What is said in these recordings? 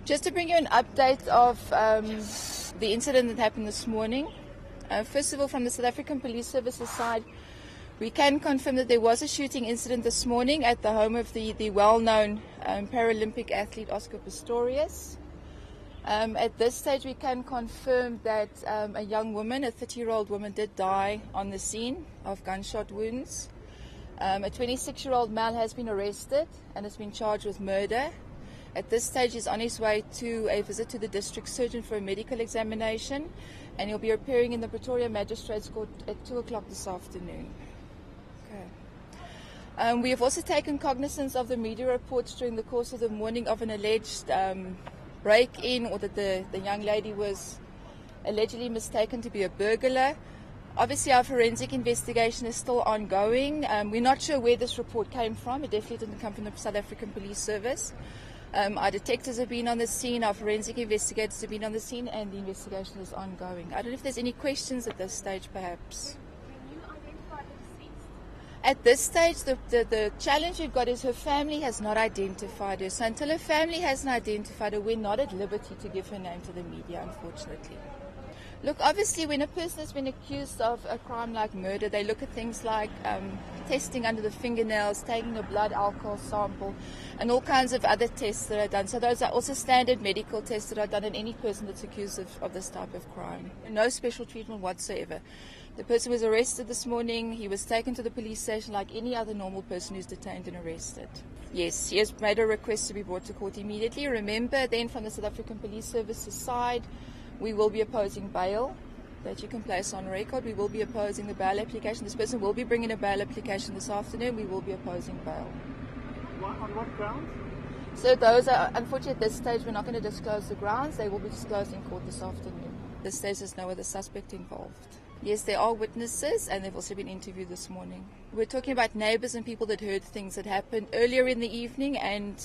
Just to bring you an update of the incident that happened this morning. First of all, from the South African Police Services side, we can confirm that there was a shooting incident this morning at the home of the well-known Paralympic athlete Oscar Pistorius. At this stage, we can confirm that a young woman, a 30-year-old woman, did die on the scene of gunshot wounds. A 26-year-old male has been arrested and has been charged with murder. At this stage, he's on his way to a visit to the district surgeon for a medical examination, and he'll be appearing in the Pretoria Magistrates Court at 2 o'clock this afternoon. Okay. We have also taken cognizance of the media reports during the course of the morning of an alleged break-in, or that the young lady was allegedly mistaken to be a burglar. Obviously, our forensic investigation is still ongoing. We're not sure where this report came from. It definitely didn't come from the South African Police Service. Our detectives have been on the scene, our forensic investigators have been on the scene, and the investigation is ongoing. I don't know if there's any questions at this stage, perhaps. Can you identify the deceased? At this stage, the challenge we've got is her family has not identified her. So until her family hasn't identified her, we're not at liberty to give her name to the media, unfortunately. Look, obviously, when a person has been accused of a crime like murder, they look at things like testing under the fingernails, taking a blood alcohol sample, and all kinds of other tests that are done. So those are also standard medical tests that are done on any person that's accused of this type of crime. No special treatment whatsoever. The person was arrested this morning. He was taken to the police station like any other normal person who's detained and arrested. Yes, he has made a request to be brought to court immediately. Remember, then, from the South African Police Services side, we will be opposing bail that you can place on record. We will be opposing the bail application. This person will be bringing a bail application this afternoon. We will be opposing bail. On what grounds? So those are, unfortunately, at this stage, we're not going to disclose the grounds. They will be disclosed in court this afternoon. At this stage, there's no other suspect involved. Yes, there are witnesses, and they've also been interviewed this morning. We're talking about neighbours and people that heard things that happened earlier in the evening and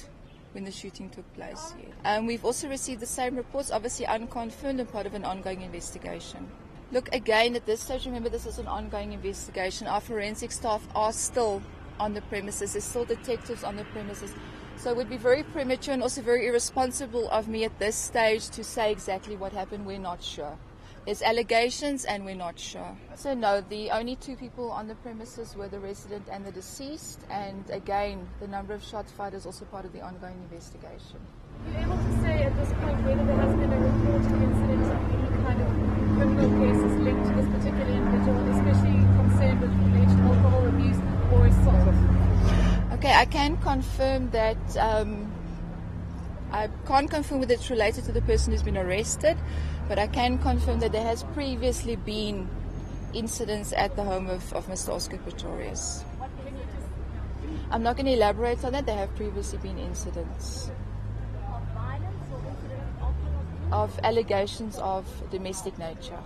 when the shooting took place. Yeah. We've also received the same reports, obviously unconfirmed and part of an ongoing investigation. Look, again, at this stage, remember, this is an ongoing investigation. Our forensic staff are still on the premises. There's still detectives on the premises. So it would be very premature and also very irresponsible of me at this stage to say exactly what happened. We're not sure. There's allegations and we're not sure. So no, the only two people on the premises were the resident and the deceased. And again, the number of shots fired is also part of the ongoing investigation. Are you able to say at this point whether there has been a reported incident of any kind of criminal cases linked to this particular individual, especially concerned with alleged alcohol abuse or assault? Okay, I can confirm that I can't confirm whether it's related to the person who's been arrested, but I can confirm that there has previously been incidents at the home of Mr. Oscar Pistorius. I'm not going to elaborate on that. There have previously been incidents Of violence or incidents of alcohol abuse? of allegations of domestic nature.